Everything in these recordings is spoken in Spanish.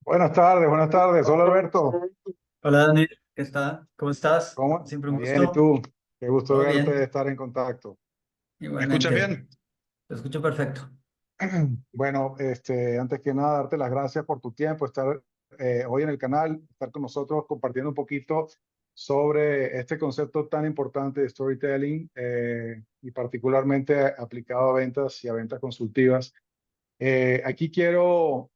Buenas tardes, buenas tardes. Hola Alberto. Hola Dani, ¿qué está? ¿Cómo estás? ¿Cómo? Siempre un Bien, ¿y gusto. tú? Qué gusto ¿Todo verte, bien? estar en contacto. ¿Me escuchas Igualmente. bien? Te escucho perfecto. Bueno, antes que nada, darte las gracias por tu tiempo, estar hoy en el canal, estar con nosotros compartiendo un poquito sobre este concepto tan importante de storytelling y particularmente aplicado a ventas y a ventas consultivas. Aquí quiero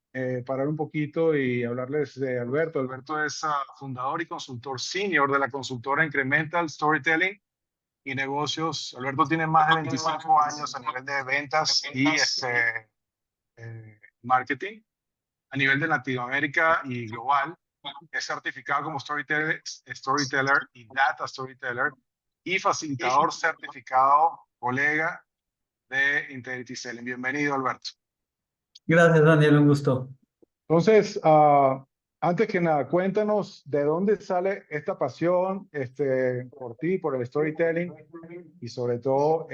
parar un poquito y hablarles de Alberto. Alberto es fundador y consultor senior de la consultora Incremental Storytelling y Negocios. Alberto tiene más de 25 años a nivel de ventas y marketing a nivel de Latinoamérica y global. Es certificado como storyteller y data storyteller y facilitador certificado colega de Integrity Selling. Bienvenido, Alberto. Gracias, Daniel, un gusto. Entonces, antes que nada, cuéntanos de dónde sale esta pasión por ti, por el storytelling y sobre todo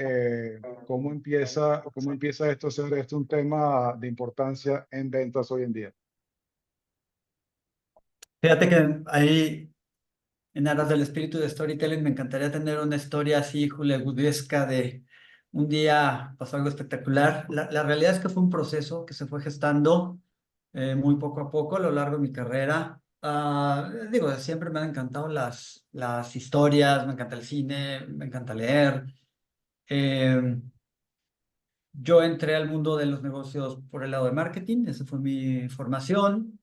cómo empieza esto a ser un tema de importancia en ventas hoy en día. Fíjate que ahí, en aras del espíritu de storytelling, me encantaría tener una historia así hollywoodesca de un día pasó algo espectacular. La realidad es que fue un proceso que se fue gestando muy poco a poco a lo largo de mi carrera. Digo, siempre me han encantado las historias, me encanta el cine, me encanta leer. Eh, Yo entré al mundo de los negocios por el lado de marketing, esa fue mi formación.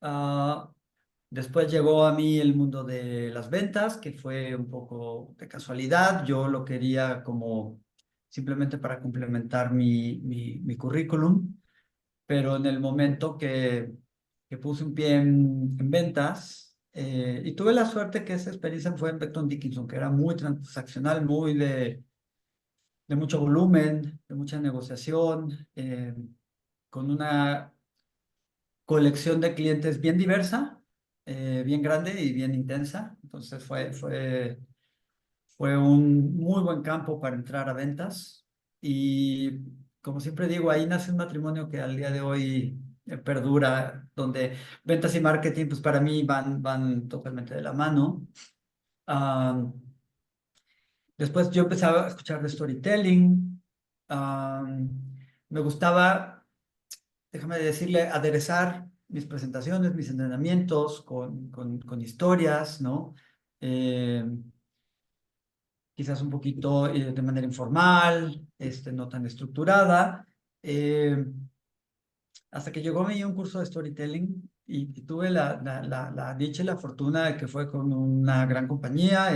Ah, Después llegó a mí el mundo de las ventas, que fue un poco de casualidad. Yo lo quería como simplemente para complementar mi currículum, pero en el momento que puse un pie en ventas, y tuve la suerte que esa experiencia fue en Becton Dickinson, que era muy transaccional, muy de mucho volumen, de mucha negociación, con una colección de clientes bien diversa, bien grande y bien intensa. Entonces fue un muy buen campo para entrar a ventas. Y como siempre digo, ahí nace un matrimonio que al día de hoy perdura, donde ventas y marketing, pues para mí van totalmente de la mano. Ah, Después yo empezaba a escuchar de storytelling. Me gustaba, déjame decirle, aderezar mis presentaciones, mis entrenamientos con historias, ¿no? Eh, Quizás un poquito de manera informal, no tan estructurada. eh, Hasta que llegó a mí un curso de storytelling y tuve la dicha y la fortuna de que fue con una gran compañía.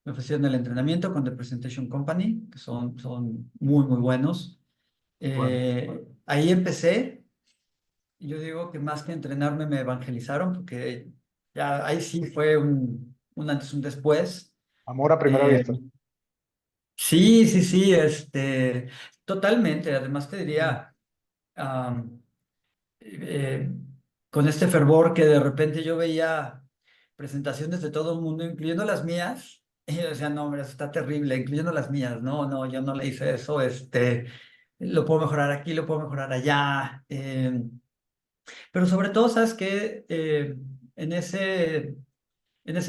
Me ofrecieron el entrenamiento con The Presentation Company, que son muy, muy buenos. Bueno, Ahí empecé. Y yo digo que más que entrenarme me evangelizaron, porque ya ahí sí fue un antes, un después. amor a primera Eh, vista. sí, sí, sí, totalmente. Además te diría, am, eh, con este fervor que de repente yo veía presentaciones de todo el mundo, incluyendo las mías, y yo decía, no, hombre, eso está terrible, incluyendo las mías. No, no, yo no le hice eso, lo puedo mejorar aquí, lo puedo mejorar allá. Pero sobre todo, ¿sabes qué? En ese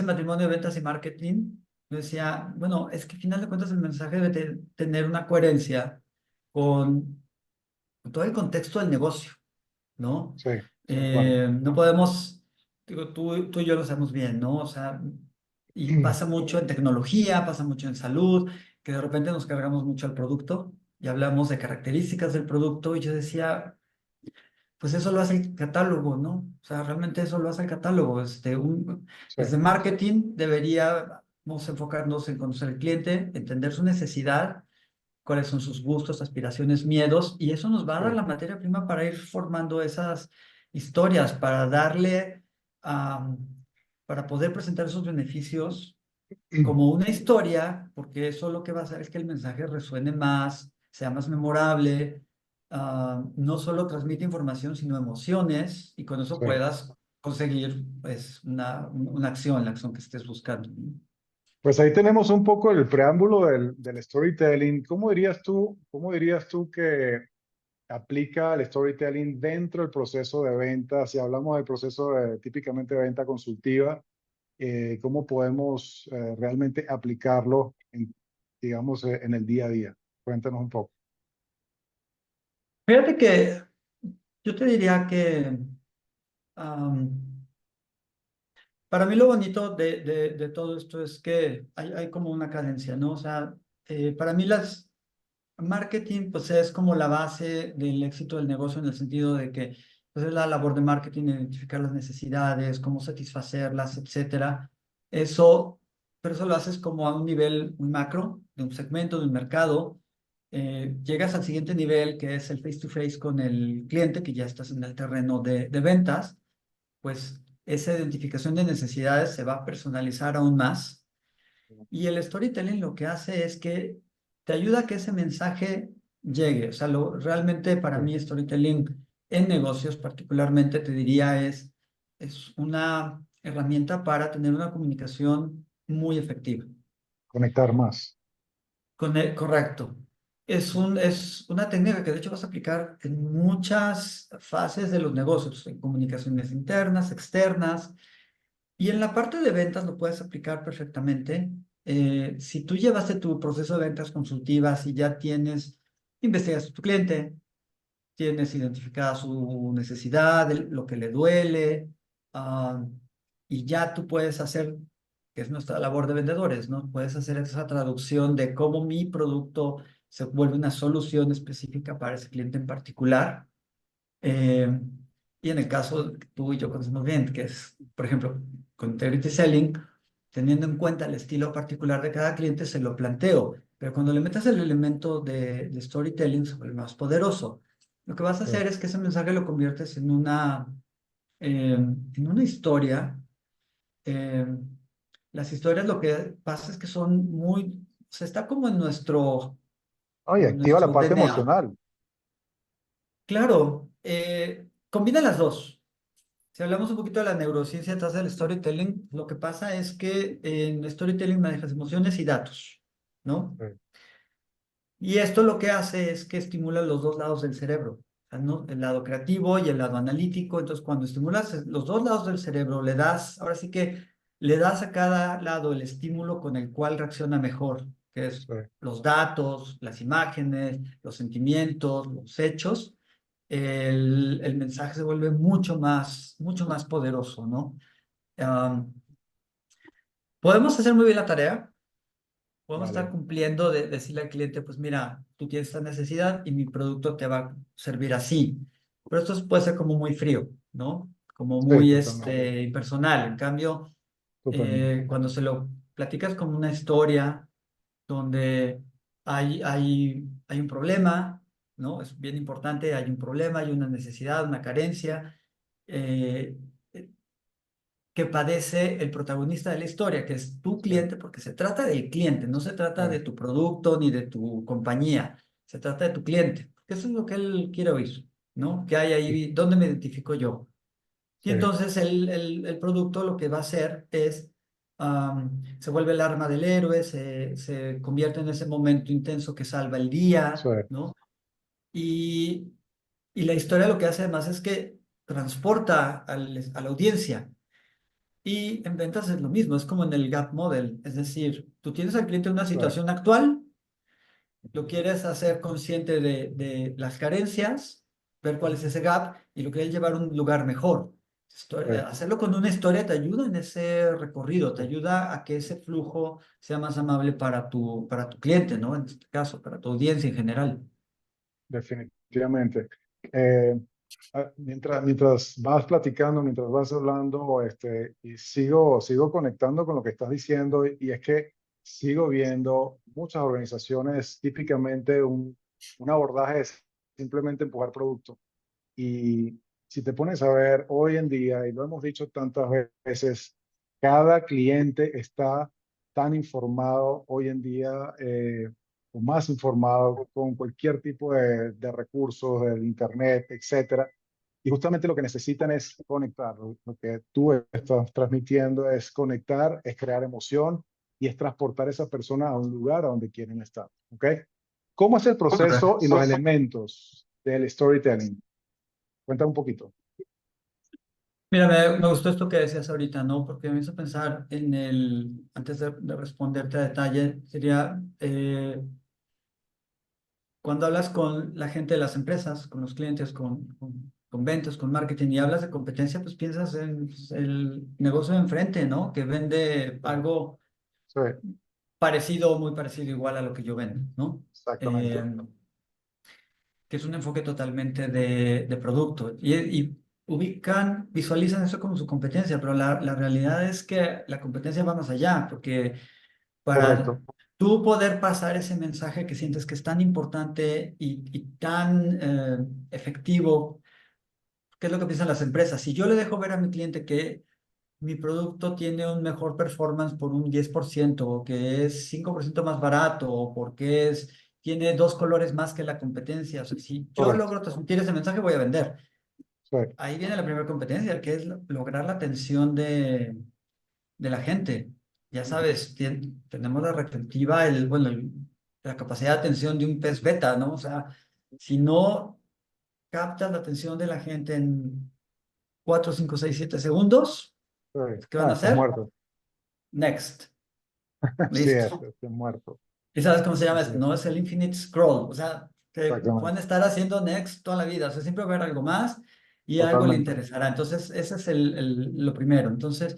matrimonio de ventas y marketing, yo decía, bueno, es que al final de cuentas el mensaje debe tener una coherencia con todo el contexto del negocio, ¿no? Sí, de acuerdo. No podemos, digo, tú y yo lo sabemos bien, ¿no? O sea, y pasa mucho en tecnología, pasa mucho en salud, que de repente nos cargamos mucho al producto y hablamos de características del producto y yo decía, pues eso lo hace el catálogo, ¿no? O sea, realmente eso lo hace el catálogo. Sí, Desde marketing deberíamos enfocarnos en conocer al cliente, entender su necesidad, cuáles son sus gustos, aspiraciones, miedos, y eso nos va a sí. dar la materia prima para ir formando esas historias, para am, para poder presentar esos beneficios como una historia, porque eso lo que va a hacer es que el mensaje resuene más, sea más memorable, no solo transmite información, sino emociones, y con eso Sí. puedas conseguir pues, una acción, la acción que estés buscando, ¿no? Pues ahí tenemos un poco el preámbulo del storytelling. ¿Cómo dirías tú aplica el storytelling dentro del proceso de venta. Si hablamos del proceso típicamente de venta consultiva, ¿cómo podemos realmente aplicarlo digamos, en el día a día? Cuéntanos un poco. Fíjate que yo te diría que am, para mí lo bonito de todo esto es que hay como una cadencia, ¿no? O sea, para mí las marketing pues es como la base del éxito del negocio en el sentido de que pues, es la labor de marketing, identificar las necesidades, cómo satisfacerlas, etcétera. Eso, pero eso lo haces como a un nivel muy macro, de un segmento, de un mercado. Llegas al siguiente nivel, que es el face to face con el cliente, que ya estás en el terreno de ventas, pues esa identificación de necesidades se va a personalizar aún más. Y el storytelling lo que hace es que te ayuda a que ese mensaje llegue. O sea, realmente para Sí. mí storytelling en negocios particularmente te diría es una herramienta para tener una comunicación muy efectiva. Conectar más. Correcto. Es una técnica que de hecho vas a aplicar en muchas fases de los negocios, en comunicaciones internas, externas, y en la parte de ventas lo puedes aplicar perfectamente. Si tú llevaste tu proceso de ventas consultivas y ya tienes, investigas a tu cliente, tienes identificada su necesidad, lo que le duele, ah, y ya tú puedes hacer, que es nuestra labor de vendedores, ¿no? Puedes hacer esa traducción de cómo mi producto se vuelve una solución específica para ese cliente en particular. Eh, y en el caso que tú y yo conocemos bien, que es, por ejemplo, con Integrity Selling, teniendo en cuenta el estilo particular de cada cliente, se lo planteo. Pero cuando le metas el elemento de storytelling, se vuelve más poderoso. Lo que vas a Sí. hacer es que ese mensaje lo conviertes en una historia. Eh, las historias lo que pasa es que son muy, o sea, está Oye, como en activa la nuestro parte DNA. emocional. Claro, combina las dos. Si hablamos un poquito de la neurociencia detrás del storytelling, lo que pasa es que en storytelling manejas emociones y datos, ¿no? Sí, Y esto lo que hace es que estimula los dos lados del cerebro, o sea, ¿no? El lado creativo y el lado analítico. Entonces, cuando estimulas los dos lados del cerebro, ahora sí que le das a cada lado el estímulo con el cual reacciona mejor, que es sí, los datos, las imágenes, los sentimientos, los hechos. El mensaje se vuelve mucho más poderoso, ¿no? Am, Podemos hacer muy bien la tarea, podemos estar vale. cumpliendo de decirle al cliente, pues mira, tú tienes esta necesidad y mi producto te va a servir así. Pero esto puede ser como muy frío, ¿no? Como Sí, muy totalmente. impersonal. En cambio, Totalmente. cuando se lo platicas como una historia donde hay un problema, ¿no? Es bien importante, hay un problema, hay una necesidad, una carencia. eh, que padece el protagonista de la historia, que es tu Sí, cliente, porque se trata del cliente, no se trata de sí, tu producto ni de tu compañía, se trata de tu cliente, porque eso es lo que él quiere oír, ¿no? ¿Qué hay ahí? ¿Dónde me identifico yo? Y sí, entonces el producto lo que va a hacer es, se vuelve el arma del héroe, se convierte en ese momento intenso que salva el sí, día, ¿no? Y, y la historia lo que hace además es que transporta a la audiencia. Y en ventas es lo mismo, es como en el gap model, es decir, tú tienes al cliente en una claro. situación actual, lo quieres hacer consciente de las carencias, ver cuál es ese gap y lo quieres llevar a un lugar mejor. Sí, Hacerlo con una historia te ayuda en ese recorrido, te sí, ayuda a que ese flujo sea más amable para tu cliente, ¿no? En este caso, para tu audiencia en general. definitivamente. Eh, mientras vas platicando, mientras vas hablando, y sigo conectando con lo que estás diciendo, y es que sigo viendo muchas organizaciones, típicamente un abordaje es simplemente empujar producto. Y si te pones a ver hoy en día, y lo hemos dicho tantas veces, cada cliente está tan informado hoy en día, o más informado con cualquier tipo de recursos, del internet, etcétera. Y justamente lo que necesitan es conectar. Lo que tú estás transmitiendo es conectar, es crear emoción y es transportar a esa persona a un lugar a donde quieren estar. ¿Ok? ¿Cómo es el proceso y los elementos? del storytelling? Cuenta un poquito. Mira, me gustó esto que decías ahorita, ¿no? Porque me hizo pensar en antes de responderte a detalle, sería cuando hablas con la gente de las empresas, con los clientes, con ventas, con marketing y hablas de competencia, pues piensas en pues, el negocio de enfrente, ¿no? Que vende algo Sí, parecido o muy parecido igual a lo que yo vendo, ¿no? exactamente. Eh, que es un enfoque totalmente de producto. Y ubican, visualizan eso como su competencia, pero la realidad es que la competencia va más allá, porque para Correcto. tú poder pasar ese mensaje que sientes que es tan importante y tan efectivo, ¿qué es lo que piensan las empresas? Si yo le dejo ver a mi cliente que mi producto tiene un mejor performance por un 10%, o que es 5% más barato, o porque tiene dos colores más que la competencia. O sea, si yo Correcto. logro transmitir ese mensaje, voy a vender. Sí, Ahí viene la primera competencia, que es lograr la atención de la gente. Ya sabes, tenemos la retentiva, bueno, la capacidad de atención de un pez beta, ¿no? O sea, si no captas la atención de la gente en 4, 5, 6, 7 segundos, sí. ¿qué van No, a estás hacer? muerto. Next. Sí, Listo. estás muerto. ¿Y sabes cómo se llama Así esto? es. No es el infinite scroll. O sea, que pueden Exactamente. estar haciendo next toda la vida. O sea, siempre va a haber algo más y algo le Totalmente. interesará. Entonces, ese es lo primero. Entonces,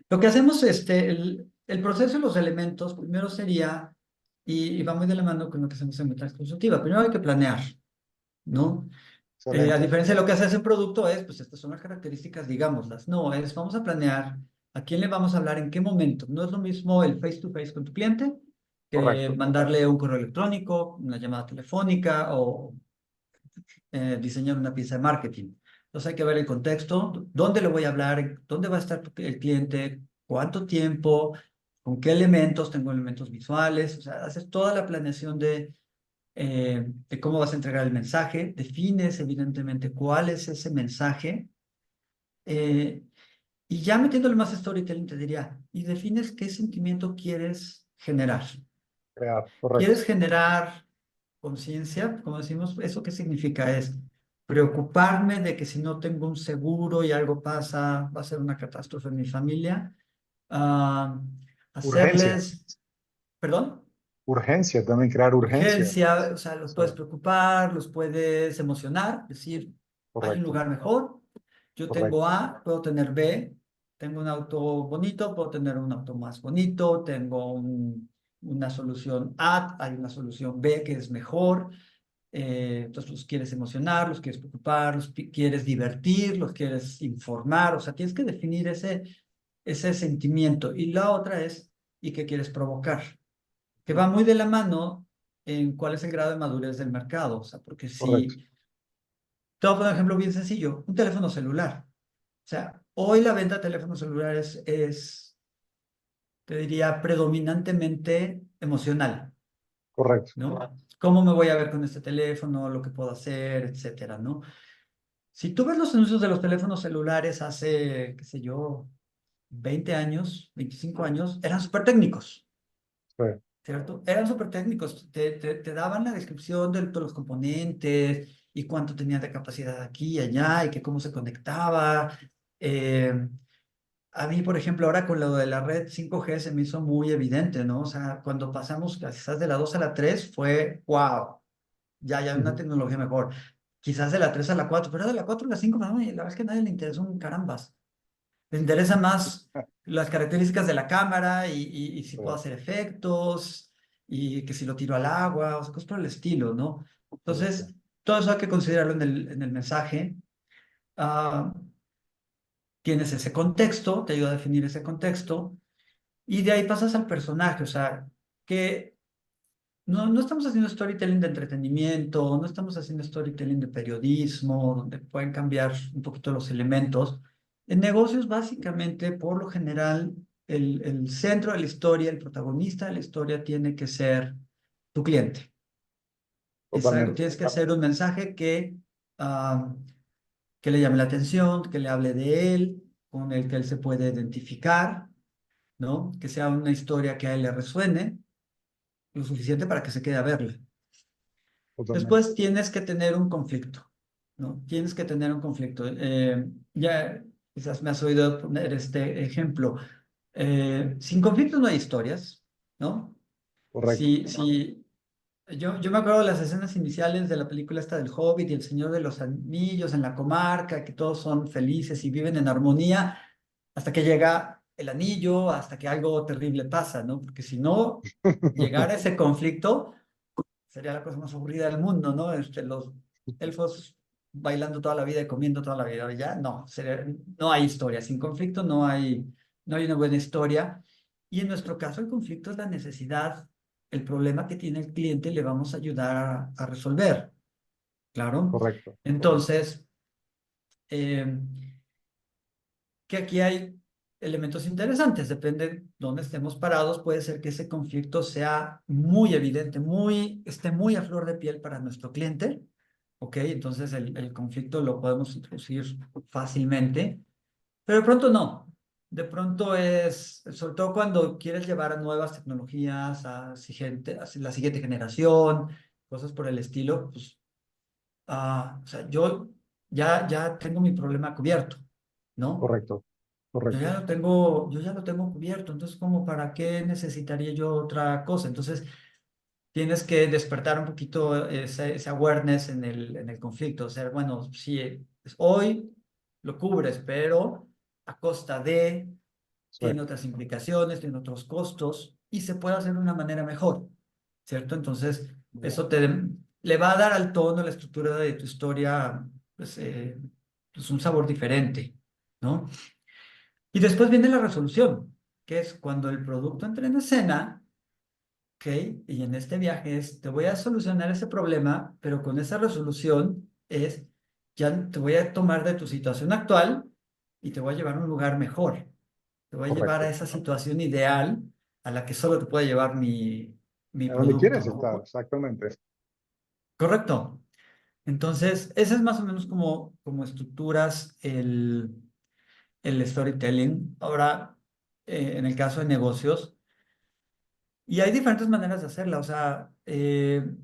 lo que hacemos, el proceso y los elementos, primero sería, y va muy de la mano con lo que hacemos en Metas Consultiva. Primero hay que planear, ¿no? A Excelente. diferencia de lo que hace ese producto es, pues estas son las características, digámoslas. No, vamos a planear a quién le vamos a hablar, en qué momento. No es lo mismo el face to face con tu cliente que Correcto. mandarle un correo electrónico, una llamada telefónica o diseñar una pieza de marketing. Entonces hay que ver el contexto, dónde le voy a hablar, dónde va a estar el cliente, cuánto tiempo, con qué elementos, tengo elementos visuales, o sea, haces toda la planeación de cómo vas a entregar el mensaje, defines evidentemente cuál es ese mensaje, eh, y ya metiéndole más storytelling te diría, y defines qué sentimiento quieres generar. Crear. Correcto. ¿Quieres generar conciencia? Como decimos, ¿eso qué significa? Es preocuparme de que si no tengo un seguro y algo pasa, va a ser una catástrofe en mi familia. Ah, Urgencia. hacerles, perdón. Urgencia. También crear urgencia. Urgencia, o sea, los Sí, puedes preocupar, los puedes emocionar, decir, hay un correcto. lugar mejor, yo tengo Correcto. A, puedo tener B, tengo un auto bonito, puedo tener un auto más bonito, tengo una solución A, hay una solución B que es mejor, entonces los quieres emocionar, los quieres preocupar, quieres divertir, los quieres informar, o sea, tienes que definir ese sentimiento. Y la otra es, ¿y qué quieres provocar? Que va muy de la mano en cuál es el grado de madurez del mercado. O sea, porque Correcto. si, te voy a poner un ejemplo bien sencillo, un teléfono celular. O sea, hoy la venta de teléfonos celulares te diría, predominantemente emocional, Correcto. ¿no? ¿Cómo me voy a ver con este teléfono? Lo que puedo hacer, etcétera, ¿no? Si tú ves los anuncios de los teléfonos celulares hace, qué sé yo, 20 años, 25 años, eran súper técnicos. Sí, ¿Cierto? Eran súper técnicos, te daban la descripción de todos los componentes y cuánto tenía de capacidad aquí y allá y que cómo se conectaba. Eh, a mí, por ejemplo, ahora con lo de la red 5G se me hizo muy evidente, ¿no? O sea, cuando pasamos quizás de la 2 a la 3 fue, wow, ya hay una ujú, tecnología mejor. Quizás de la 3 a la 4, pero de la 4 a la 5, no, la verdad es que a nadie le interesó un carambas. Les interesa más las características de la cámara y si sí, puedo hacer efectos y que si lo tiro al agua, o sea, cosas por el estilo, ¿no? correcto. Entonces, todo eso hay que considerarlo en el mensaje. Ah, tienes ese contexto, te ayuda a definir ese contexto y de ahí pasas al personaje, o sea, que no estamos haciendo storytelling de entretenimiento, no estamos haciendo storytelling de periodismo, donde pueden cambiar un poquito los elementos. En negocios, básicamente, por lo general, el centro de la historia, el protagonista de la historia tiene que ser tu cliente. Es algo, Totalmente. tienes que hacer un mensaje ah, que le llame la atención, que le hable de él, con el que él se puede identificar, ¿no? Que sea una historia que a él le resuene lo suficiente para que se quede a verla. totalmente. Después tienes que tener un conflicto, ¿no? Tienes que tener un conflicto. Ya quizás me has oído poner este ejemplo. Sin conflicto no hay historias, ¿no? Correcto, Si, yo me acuerdo de las escenas iniciales de la película esta del Hobbit y El Señor de los Anillos en la comarca, que todos son felices y viven en armonía hasta que llega el anillo, hasta que algo terrible pasa, ¿no? Porque si no llegara ese conflicto, sería la cosa más aburrida del mundo, ¿no? Los elfos bailando toda la vida y comiendo toda la vida, ya no, no hay historia, sin conflicto no hay una buena historia. Y en nuestro caso el conflicto es la necesidad, el problema que tiene el cliente y le vamos a ayudar a resolver, claro. correcto, correcto, Entonces, eh, que aquí hay elementos interesantes, depende de dónde estemos parados, puede ser que ese conflicto sea muy evidente, esté muy a flor de piel para nuestro cliente, ¿ok? Entonces el conflicto lo podemos introducir fácilmente, pero de pronto no. De pronto es, sobre todo cuando quieres llevar a nuevas tecnologías, a la siguiente generación, cosas por el estilo, pues, o sea, yo ya tengo mi problema cubierto, ¿no? correcto, correcto. Yo ya lo tengo cubierto, entonces como para qué necesitaría yo otra cosa. Entonces tienes que despertar un poquito ese awareness en el conflicto. O sea, bueno, sí, hoy lo cubres, pero a costa de, Sí, tiene otras implicaciones, tiene otros costos y se puede hacer de una manera mejor, ¿cierto? Entonces eso le va a dar al tono, a la estructura de tu historia, pues, pues un sabor diferente, ¿no? Y después viene la resolución, que es cuando el producto entra en escena, ¿ok? Y en este viaje es, te voy a solucionar ese problema, pero con esa resolución es, ya te voy a tomar de tu situación actual y te voy a llevar a un lugar mejor. Te voy a llevar a correcto. esa situación ideal a la que solo te puede llevar mi ¿A dónde producto, quieres ¿no? estar? Exactamente. Correcto. Entonces, ese es más o menos como estructuras el storytelling. Ahora, en el caso de negocios, y hay diferentes maneras de hacerla. O sea, me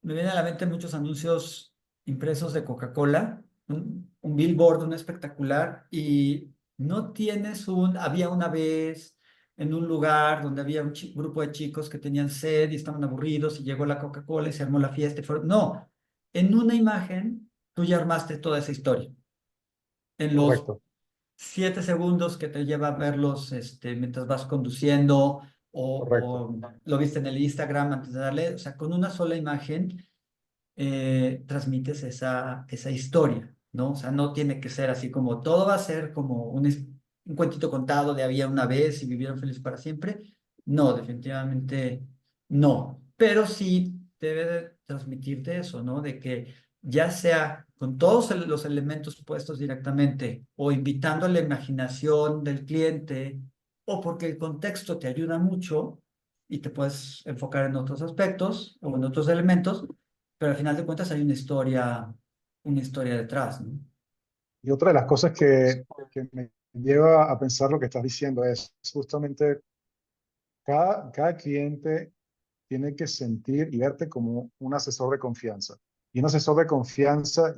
vienen a la mente muchos anuncios impresos de Coca-Cola, un billboard, un espectacular, y no tienes había una vez en un lugar donde había un grupo de chicos que tenían sed y estaban aburridos y llegó la Coca-Cola y se armó la fiesta. No, en una imagen tú ya armaste toda esa historia. En los Correcto, 7 segundos que te lleva a verlos mientras vas conduciendo correcto, o lo viste en el Instagram antes de darle, o sea, con una sola imagen transmites esa historia, ¿no? O sea, no tiene que ser así como todo va a ser como un cuentito contado de había una vez y vivieron felices para siempre. No, definitivamente no. Pero sí debe de transmitirte eso, ¿no? De que ya sea con todos los elementos puestos directamente o invitando a la imaginación del cliente o porque el contexto te ayuda mucho y te puedes enfocar en otros aspectos o en otros elementos, pero al final de cuentas hay una historia detrás, ¿no? Y otra de las cosas que me lleva a pensar lo que estás diciendo es justamente cada cliente tiene que sentir y verte como un asesor de confianza. Y un asesor de confianza,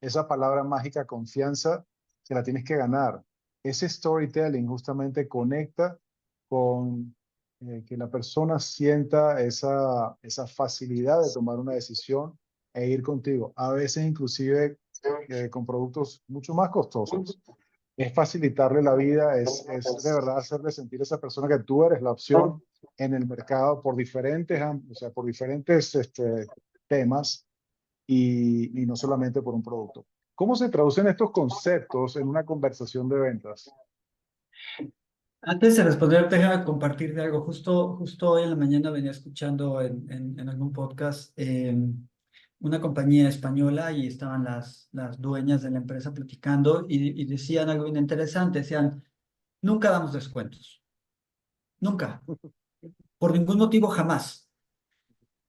esa palabra mágica, confianza, se la tienes que ganar. Ese storytelling justamente conecta con que la persona sienta esa facilidad de tomar una decisión e ir contigo. A veces inclusive con productos mucho más costosos. Es facilitarle la vida, es de verdad hacerle sentir a esa persona que tú eres la opción en el mercado por diferentes, o sea, por diferentes temas y no solamente por un producto. ¿Cómo se traducen estos conceptos en una conversación de ventas? Antes de responder, déjame compartirte algo. Justo hoy en la mañana venía escuchando en algún podcast una compañía española y estaban las dueñas de la empresa platicando y decían algo bien interesante. Decían, nunca damos descuentos. Nunca. Por ningún motivo, jamás.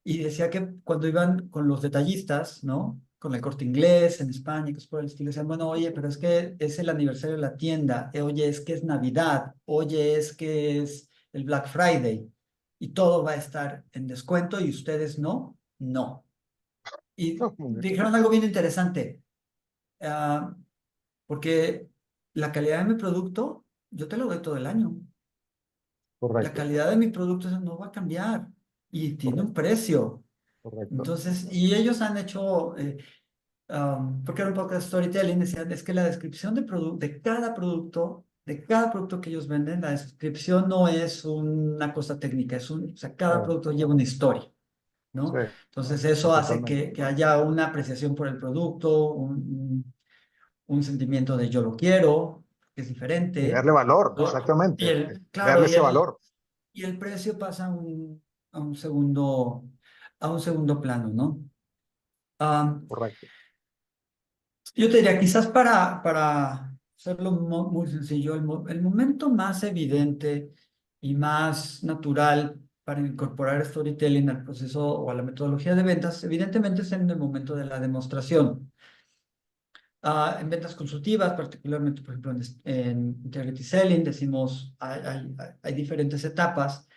Y decía que cuando iban con los detallistas, ¿no? Con el Corte Inglés en España, que es por el estilo, decían, bueno, oye, pero es que es el aniversario de la tienda, oye, es que es Navidad, oye, es que es el Black Friday. y todo va a estar en descuento y ustedes no, no. Y Muy bien. dijeron algo bien interesante, ah, porque la calidad de mi producto, yo te lo doy todo el año. La Correcto, calidad de mi producto no va a cambiar y tiene un correcto, precio. correcto. Entonces, y ellos han hecho, porque era un poco de storytelling, decían, es que la descripción de cada producto que ellos venden, la descripción no es una cosa técnica, o sea, cada Claro, producto lleva una historia, sí, ¿no? Entonces, sí, eso hace totalmente. que haya una apreciación por el producto, un sentimiento de yo lo quiero, que es Y diferente. darle valor, Y exactamente. claro, Darle ese valor. y el precio pasa a un segundo plano, ¿no? Ah, Correcto, yo te diría, quizás para hacerlo muy sencillo, el momento más evidente y más natural para incorporar storytelling al proceso o a la metodología de ventas, evidentemente es en el momento de la demostración. En ventas consultivas, particularmente, por ejemplo, en Integrity Selling, decimos, hay diferentes etapas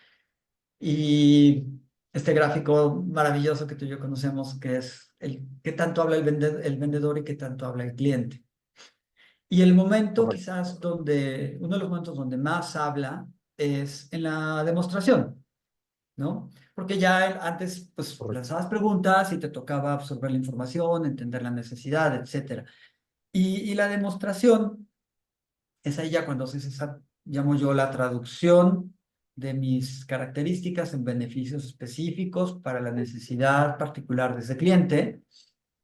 y este gráfico maravilloso que tú y yo conocemos, que es el qué tanto habla el vendedor y qué tanto habla el cliente. Y el momento correcto, quizás uno de los momentos donde más habla es en la demostración, ¿no? Porque ya antes, pues, correcto, lanzabas preguntas y te tocaba absorber la información, entender la necesidad, etcétera. Y la demostración es ahí ya cuando haces esa, llamo yo, la traducción de mis características en beneficios específicos para la necesidad particular de ese cliente.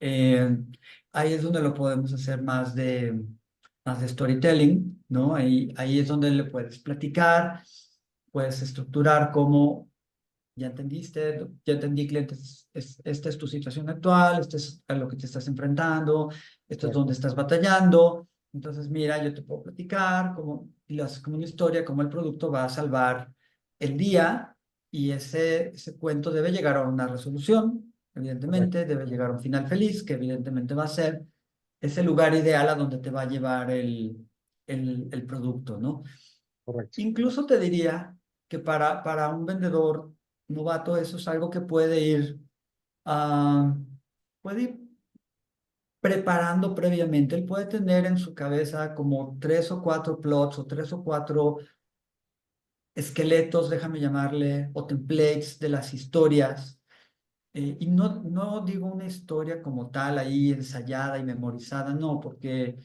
Eh, Ahí es donde lo podemos hacer más de storytelling, ¿no? Ahí es donde le puedes platicar, puedes estructurar cómo ya entendiste, ya entendí, cliente, esta es tu situación actual, esto es a lo que te estás enfrentando, esto es donde correcto, estás batallando. Entonces, mira, yo te puedo platicar y lo haces como una historia, cómo el producto va a salvar el día y ese cuento debe llegar a una resolución, correcto, evidentemente, debe llegar a un final feliz, que evidentemente va a ser ese lugar ideal a donde te va a llevar el producto, ¿no? correcto. Incluso te diría que para un vendedor novato eso es algo que ah, puede ir preparando previamente. Él puede tener en su cabeza como tres o cuatro plots o tres o cuatro esqueletos, déjame llamarle, o templates de las historias. Y no digo una historia como tal ahí ensayada y memorizada, no, porque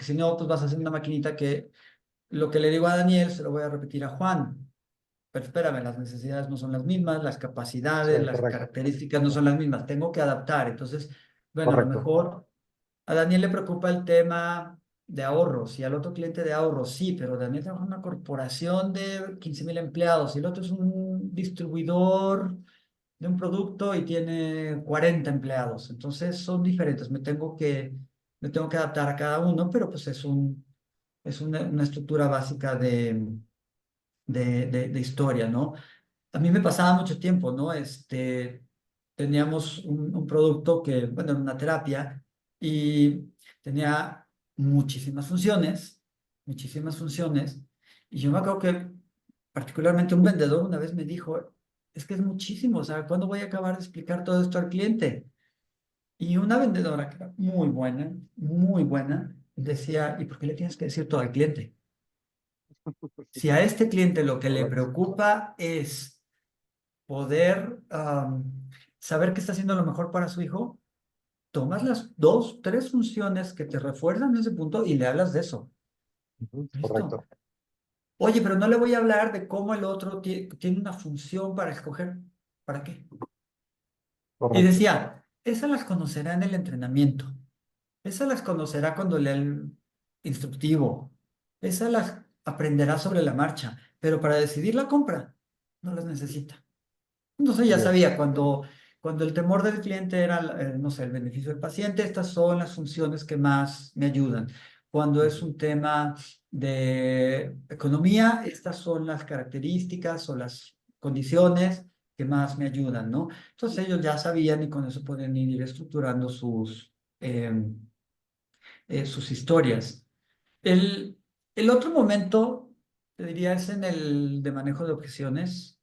si no, pues vas a hacer una maquinita que lo que le digo a Daniel se lo voy a repetir a Juan. Pero espérame, las necesidades no son las mismas, las Sí, capacidades, las correcto, características no son las mismas, tengo que adaptar. Entonces, bueno, a lo correcto. mejor a Daniel le preocupa el tema de ahorros y al otro cliente de ahorros, sí, pero Daniel trabaja en una corporación de 15,000 empleados y el otro es un distribuidor de un producto y tiene 40 empleados. Entonces, son diferentes, me tengo que adaptar a cada uno, pero pues es una estructura básica de historia, ¿no? A mí me pasaba mucho tiempo, ¿no? Teníamos un producto que, bueno, era una terapia y tenía muchísimas funciones. Y yo me acuerdo que particularmente un vendedor una vez me dijo, es que es muchísimo, o sea, ¿cuándo voy a acabar de explicar todo esto al cliente? Y una vendedora que era muy buena, decía, ¿y por qué le tienes que decir todo al cliente? Si a este cliente lo que le Correcto, preocupa es poder saber que está haciendo lo mejor para su hijo, tomas las dos, tres funciones que te refuerzan ese punto y le hablas de eso. ujú, Listo. correcto, Oye, pero no le voy a hablar de cómo el otro tiene una función para escoger. ¿Para qué? Y correcto. decía, esas las conocerá en el entrenamiento. Esas las conocerá cuando lea el instructivo. Esas las aprenderá sobre la marcha. Pero para decidir la compra, no las necesita. Entonces ya Así es. sabía, cuando el temor del cliente era, no sé, el beneficio del paciente, estas son las funciones que más me ayudan. Cuando es Ujú, un tema de economía, estas son las características o las condiciones que más me ayudan, ¿no? Entonces ellos ya sabían y con eso podían ir estructurando sus historias. El otro momento, te diría, es en el de manejo de objeciones.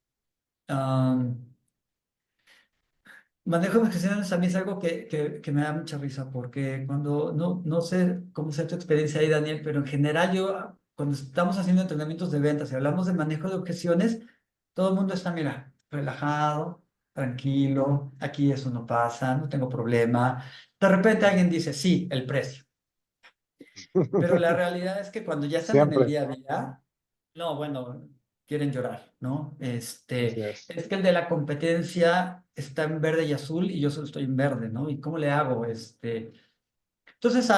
Manejo de objeciones a mí es algo que me da mucha risa porque cuando, no sé cómo sea tu experiencia ahí, Daniel, pero en general yo, cuando estamos haciendo entrenamientos de ventas y hablamos de manejo de objeciones, todo el mundo está, mira, relajado, tranquilo, aquí eso no pasa, no tengo problema. De repente alguien dice, sí, el precio. Pero la realidad es que cuando ya están en el Siempre, día a día, no, bueno, quieren llorar, ¿no? así es. Es que el de la competencia está en verde y azul y yo solo estoy en verde, ¿no? ¿Y cómo le hago? Entonces o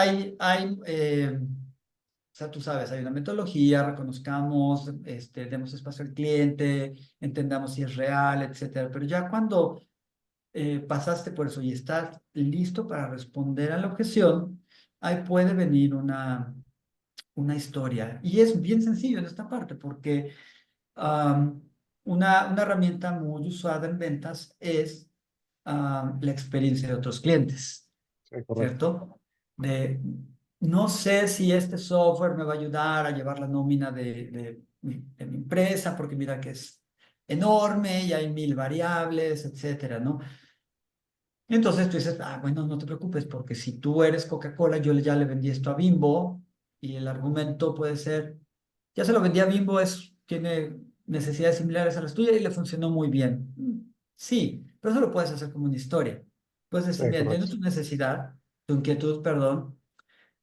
sea, tú sabes, hay una metodología, reconozcamos, demos espacio al cliente, entendamos si es real, etcétera. Pero ya cuando pasaste por eso y estás listo para responder a la objeción, ahí puede venir una historia. Y es bien sencillo en esta parte, porque am, una herramienta muy usada en ventas es la experiencia de otros clientes, Sí, correcto. ¿cierto? De, no sé si este software me va a ayudar a llevar la nómina de mi empresa, porque mira que es enorme y hay 1000 variables, etcétera, ¿no? Entonces tú dices, bueno, no te preocupes, porque si tú eres Coca-Cola, yo ya le vendí esto a Bimbo y el argumento puede ser, ya se lo vendí a Bimbo, tiene necesidades similares a las tuyas y le funcionó muy bien. Sí, pero eso lo puedes hacer como una historia. Puedes Sí, decir, mira, entiendo correcto. tu necesidad, tu inquietud, perdón,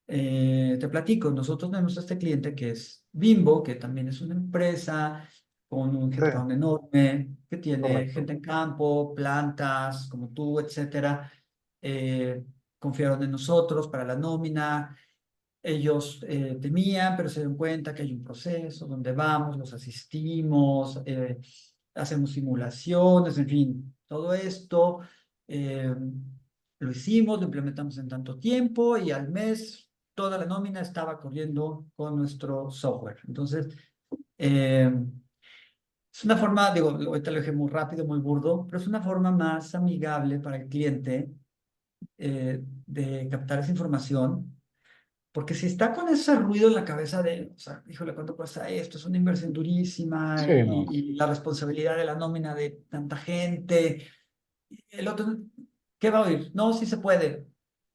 te platico, nosotros tenemos este cliente que es Bimbo, que también es una empresa con un Sí, headcount enorme, que tiene correcto. gente en campo, plantas, como tú, etcétera. Eh, Confiaron en nosotros para la nómina. Ellos temían, pero se dieron cuenta que hay un proceso donde vamos, los asistimos, hacemos simulaciones, en fin, todo esto. eh, lo hicimos, lo implementamos en tanto tiempo y al mes toda la nómina estaba corriendo con nuestro software. Entonces, eh, es una forma, digo, ahorita lo dije muy rápido, muy burdo, pero es una forma más amigable para el cliente de captar esa información. Porque si está con ese ruido en la cabeza de, o sea, híjole, ¿cuánto cuesta esto? Es una inversión durísima Sí, no. y la responsabilidad de la nómina de tanta gente. El otro, ¿qué va a oír? No, sí se puede.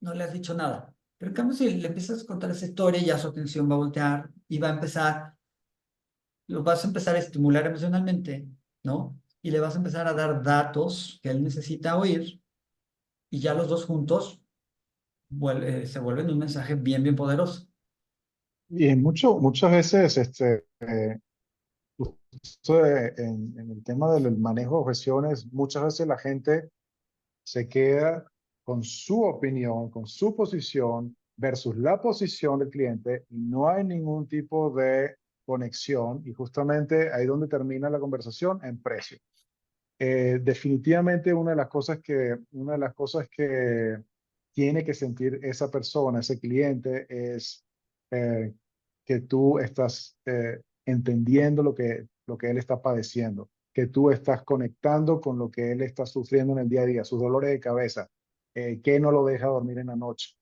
No le has dicho nada. Pero en cambio, si le empiezas a contar esa historia, ya su atención va a voltear y va a empezar, lo vas a empezar a estimular emocionalmente, ¿no? Y le vas a empezar a dar datos que él necesita oír y ya los dos juntos se vuelven un mensaje bien, bien poderoso. Y muchas veces, justo en el tema del manejo de objeciones, muchas veces la gente se queda con su opinión, con su posición versus la posición del cliente y no hay ningún tipo de conexión y justamente ahí donde termina la conversación en precio. Definitivamente una de las cosas que tiene que sentir esa persona, ese cliente, es eh, que tú estás entendiendo lo que él está padeciendo, que tú estás conectando con lo que él está sufriendo en el día a día, sus dolores de cabeza, que no lo deja dormir en la noche.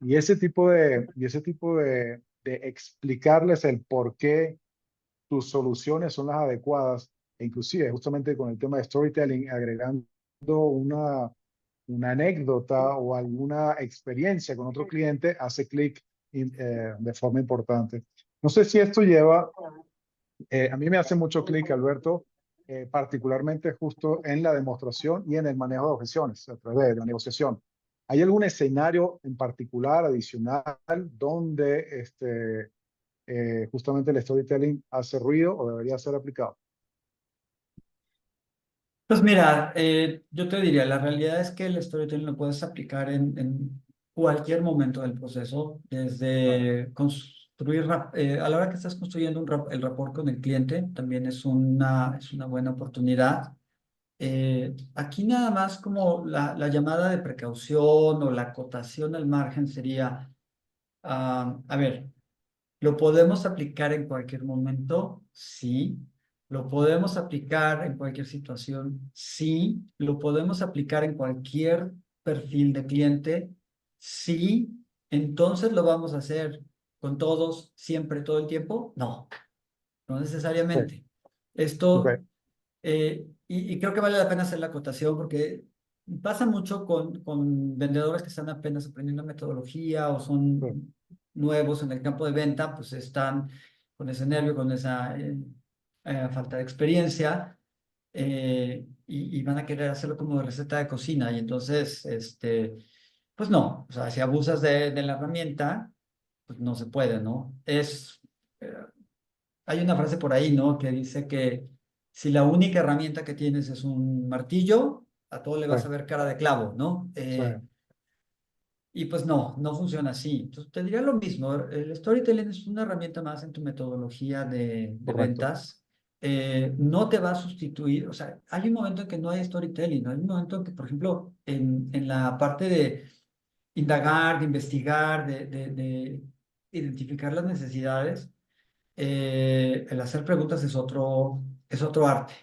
Y ese tipo de explicarles el por qué tus soluciones son las adecuadas, e inclusive justamente con el tema de storytelling, agregando una, una anécdota o alguna experiencia con otro cliente, hace clic de forma importante. No sé si esto lleva, a mí me hace mucho clic, Alberto, particularmente justo en la demostración y en el manejo de objeciones a través de la negociación. ¿Hay algún escenario en particular, adicional, donde justamente el storytelling hace ruido o debería ser aplicado? Pues mira, yo te diría, la realidad es que el storytelling lo puedes aplicar en cualquier momento del proceso, Claro. desde construir, a la hora que estás construyendo el rapport con el cliente, también es una buena oportunidad. Aquí nada más como la llamada de precaución o la acotación al margen sería, a ver, ¿lo podemos aplicar en cualquier momento? Sí. ¿Lo podemos aplicar en cualquier situación? Sí. ¿Lo podemos aplicar en cualquier perfil de cliente? Sí. Entonces lo vamos a hacer con todos, siempre, todo el tiempo? No, no Sí, necesariamente. ok. Esto, y creo que vale la pena hacer la acotación porque pasa mucho con vendedores que están apenas aprendiendo metodología o sí, son nuevos en el campo de venta, pues están con ese nervio, con esa falta de experiencia y van a querer hacerlo como de receta de cocina y entonces, pues no, o sea, si abusas de la herramienta, pues no se puede, ¿no? Eh, hay una frase por ahí, ¿no? Que dice que si la única herramienta que tienes es un martillo, a todo le sí, vas a ver cara de clavo, ¿no? sí, Y pues no, no funciona así. Entonces te diría lo mismo, el storytelling es una herramienta más en tu metodología de correcto, ventas. No te va a sustituir, o sea, hay un momento en que no hay storytelling, ¿no? Hay un momento en que, por ejemplo, en la parte de indagar, de investigar, de identificar las necesidades, el hacer preguntas es otro arte,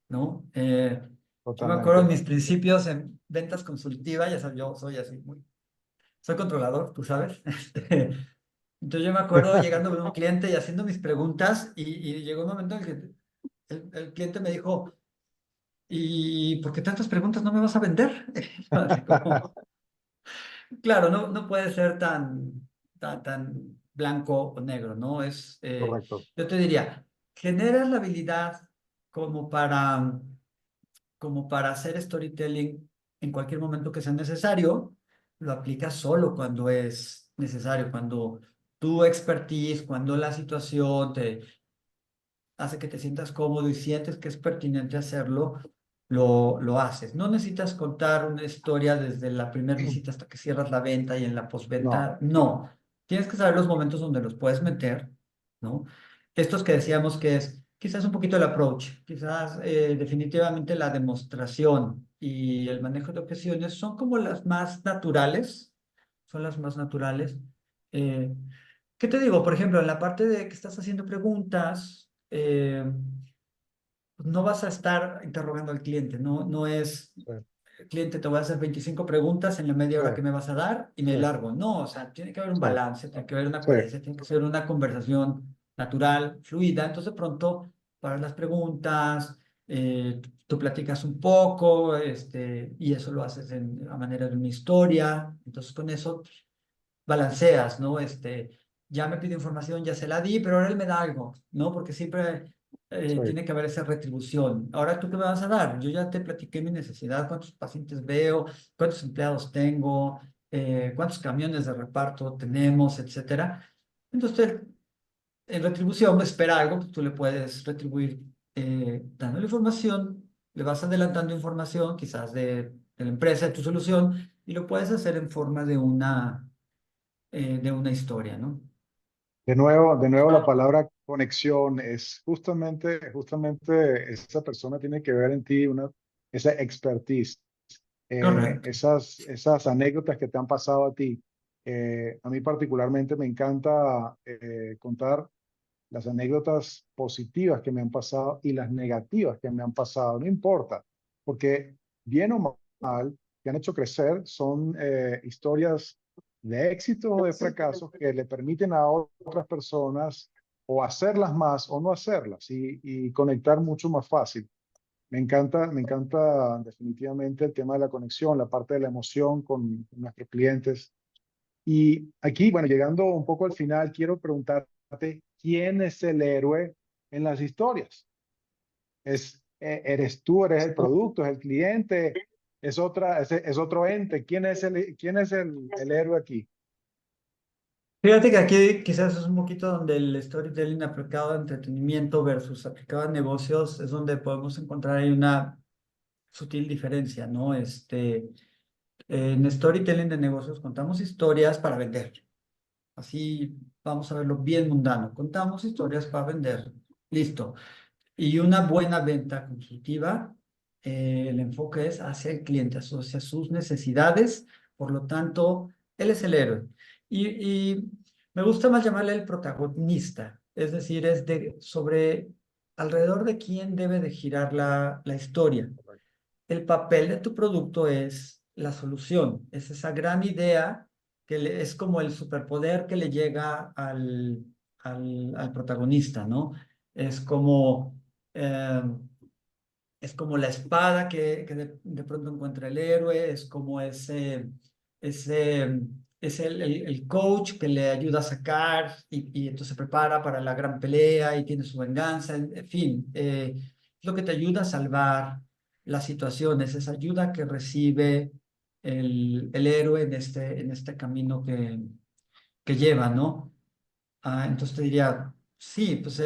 ¿no? Yo me acuerdo totalmente. de mis principios en ventas consultivas, ya sabes, yo soy así, soy controlador, tú sabes. Entonces yo me acuerdo llegando con un cliente y haciendo mis preguntas y llegó un momento en el que el cliente me dijo, ¿y por qué tantas preguntas no me vas a vender? Así como, claro, no, no puede ser tan blanco o negro, ¿no? Correcto, Yo te diría, generas la habilidad como para, como para hacer storytelling en cualquier momento que sea necesario, lo aplicas solo cuando es necesario, cuando tu expertise, cuando la situación te hace que te sientas cómodo y sientes que es pertinente hacerlo, lo haces. No necesitas contar una historia desde la primera visita hasta que cierras la venta y en la no, postventa. No. Tienes que saber los momentos donde los puedes meter, ¿no? Estos que decíamos que es quizás un poquito el approach, quizás definitivamente la demostración y el manejo de objeciones son como las más naturales, son las más naturales. Eh, ¿Qué te digo? Por ejemplo, en la parte de que estás haciendo preguntas, pues no vas a estar interrogando al cliente, no, no es, sí, cliente, te voy a hacer 25 preguntas en la media sí, hora que me vas a dar y me sí, largo. No, o sea, tiene que haber un sí, balance, tiene que haber una sí, coherencia, tiene que ser una conversación natural, fluida. Entonces, de pronto, para las preguntas, tú platicas un poco, y eso lo haces a manera de una historia. Entonces, con eso balanceas, ¿no? Ya me pide información, ya se la di, pero ahora él me da algo, ¿no? Porque siempre sí. tiene que haber esa retribución. Ahora, ¿tú qué me vas a dar? Yo ya te platiqué mi necesidad, cuántos pacientes veo, cuántos empleados tengo, cuántos camiones de reparto tenemos, etcétera. Entonces, en retribución espera algo, pues tú le puedes retribuir dándole información, le vas adelantando información, quizás de la empresa, de tu solución, y lo puedes hacer en forma de una historia, ¿no? De nuevo la palabra conexión es justamente esa persona tiene que ver en ti esa expertise, Correcto. esas anécdotas que te han pasado a ti. A mí particularmente me encanta contar las anécdotas positivas que me han pasado y las negativas que me han pasado, no importa, porque bien o mal, que han hecho crecer, son historias de éxito o de fracasos que le permiten a otras personas o hacerlas más o no hacerlas y conectar mucho más fácil. Me encanta definitivamente el tema de la conexión, la parte de la emoción con nuestros clientes. Y aquí, bueno, llegando un poco al final, quiero preguntarte, ¿quién es el héroe en las historias? ¿Eres tú, eres el producto, es el cliente, es otro ente? Quién es el héroe aquí? Fíjate que aquí quizás es un poquito donde el storytelling aplicado a entretenimiento versus aplicado a negocios es donde podemos encontrar ahí una sutil diferencia, ¿no? En storytelling de negocios contamos historias para vender. Así vamos a verlo bien mundano. Contamos historias para vender. Listo. Y una buena venta consultiva, el enfoque es hacia el cliente, hacia sus necesidades, por lo tanto, él es el héroe. Y me gusta más llamarle el protagonista, es decir, sobre alrededor de quién debe de girar la historia. El papel de tu producto es la solución, es esa gran idea es como el superpoder que le llega al protagonista, ¿no? Es como, eh, es como la espada que de pronto encuentra el héroe, es como ese, es el coach que le ayuda a sacar y entonces se prepara para la gran pelea y tiene su venganza, en fin, es lo que te ayuda a salvar las situaciones, esa ayuda que recibe el héroe en este camino que lleva, ¿no? Entonces te diría, sí, pues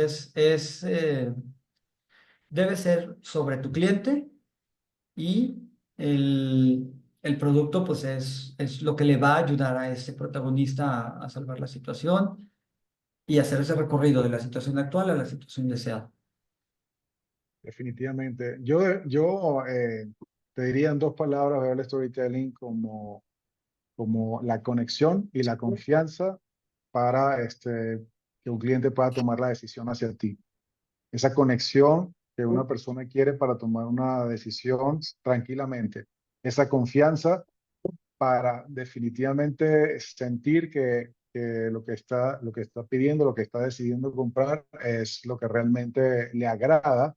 debe ser sobre tu cliente y el producto pues es lo que le va a ayudar a ese protagonista a salvar la situación y hacer ese recorrido de la situación actual a la situación deseada. Definitivamente. Yo te diría en dos palabras, veo el storytelling como la conexión y la confianza para que un cliente pueda tomar la decisión hacia ti. Esa conexión que una persona quiere para tomar una decisión tranquilamente. Esa confianza para definitivamente sentir que lo que está pidiendo, lo que está decidiendo comprar es lo que realmente le agrada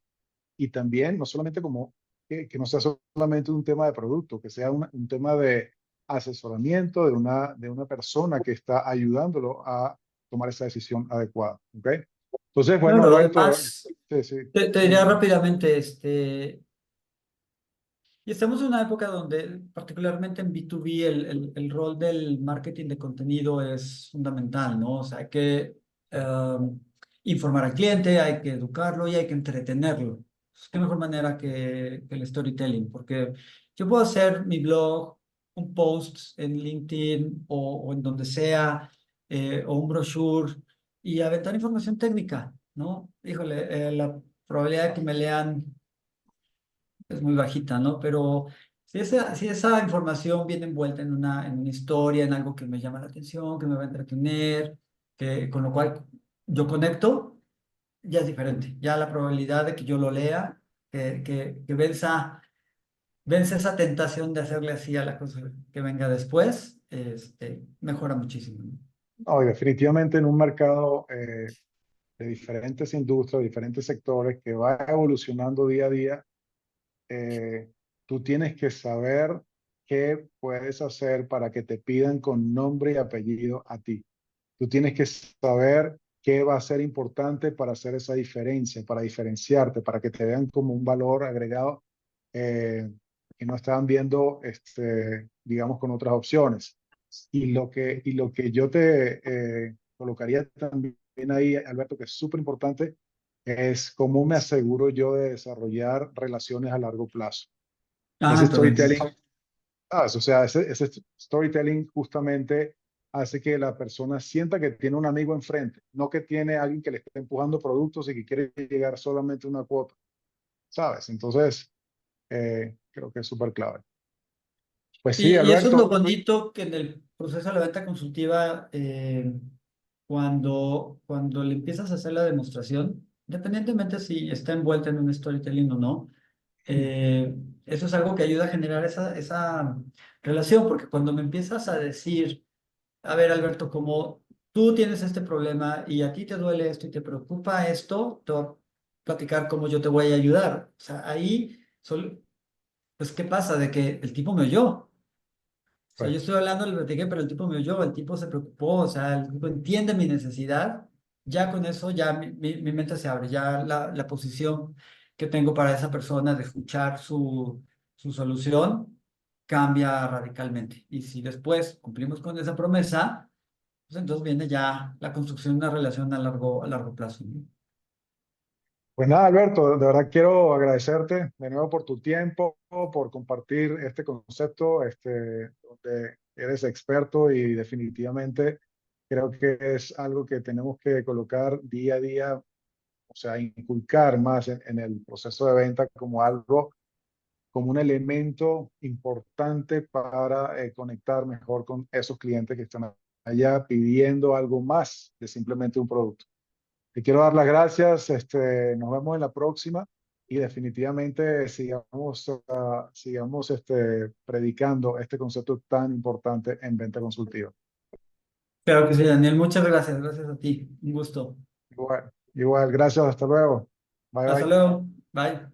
y también no solamente como que no sea solamente un tema de producto, que sea un tema de asesoramiento de una persona que está ayudándolo a tomar esa decisión adecuada. ¿Ok? Entonces, bueno, Claro, Alberto, además, sí, sí, te diría dime. rápidamente, y estamos en una época donde, particularmente en B2B, el rol del marketing de contenido es fundamental, ¿no? O sea, hay que informar al cliente, hay que educarlo y hay que entretenerlo. Pues, ¿qué mejor manera que el storytelling? Porque yo puedo hacer mi blog, un post en LinkedIn o en donde sea, o un brochure y aventar información técnica, ¿no? Híjole, la probabilidad de que me lean es muy bajita, ¿no? Pero si esa información viene envuelta en una historia, en algo que me llama la atención, que me va a entretener, con lo cual yo conecto, ya es diferente. Ya la probabilidad de que yo lo lea, que venza esa tentación de hacerle así a la cosa que venga después, mejora muchísimo, ¿no? No, y definitivamente en un mercado de diferentes industrias, diferentes sectores que va evolucionando día a día, eh, tú tienes que saber qué puedes hacer para que te pidan con nombre y apellido a ti. Tú tienes que saber qué va a ser importante para hacer esa diferencia, para diferenciarte, para que te vean como un valor agregado eh, que no estaban viendo, digamos, con otras opciones. Y lo que yo te colocaría también ahí, Alberto, que es súper importante, es cómo me aseguro yo de desarrollar relaciones a largo plazo. Ese Totalmente. storytelling, o sea, ese storytelling justamente hace que la persona sienta que tiene un amigo enfrente, no que tiene alguien que le esté empujando productos y que quiere llegar solamente a una cuota, ¿sabes? Entonces, creo que es súper clave. Pues sí, Y eso es lo Alberto, bonito que en el proceso de la venta consultiva, cuando le empiezas a hacer la demostración, independientemente si está envuelta en un storytelling o no, eh, eso es algo que ayuda a generar esa relación, porque cuando me empiezas a decir, a ver, Alberto, como tú tienes este problema y a ti te duele esto y te preocupa esto, te voy a platicar cómo yo te voy a ayudar. O sea, ahí, pues, ¿qué pasa? De que el tipo me oyó. O sea, yo pues, estoy hablando, le platiqué, pero el tipo me oyó, el tipo se preocupó, o sea, el tipo entiende mi necesidad. Ya con eso, ya mi mente se abre, ya la posición que tengo para esa persona de escuchar su solución cambia radicalmente. Y si después cumplimos con esa promesa, pues entonces viene ya la construcción de una relación a largo plazo, ¿no? pues nada, Alberto, de verdad quiero agradecerte de nuevo por tu tiempo, por compartir este concepto, donde eres experto y definitivamente creo que es algo que tenemos que colocar día a día, o sea, inculcar más en el proceso de venta como algo, como un elemento importante para conectar mejor con esos clientes que están allá pidiendo algo más de simplemente un producto. Te quiero dar las gracias, nos vemos en la próxima y definitivamente sigamos predicando este concepto tan importante en venta consultiva. Claro que sí, Daniel, muchas gracias, gracias a ti, un gusto. Igual, igual, gracias, hasta luego. Bye Hasta bye. luego, bye.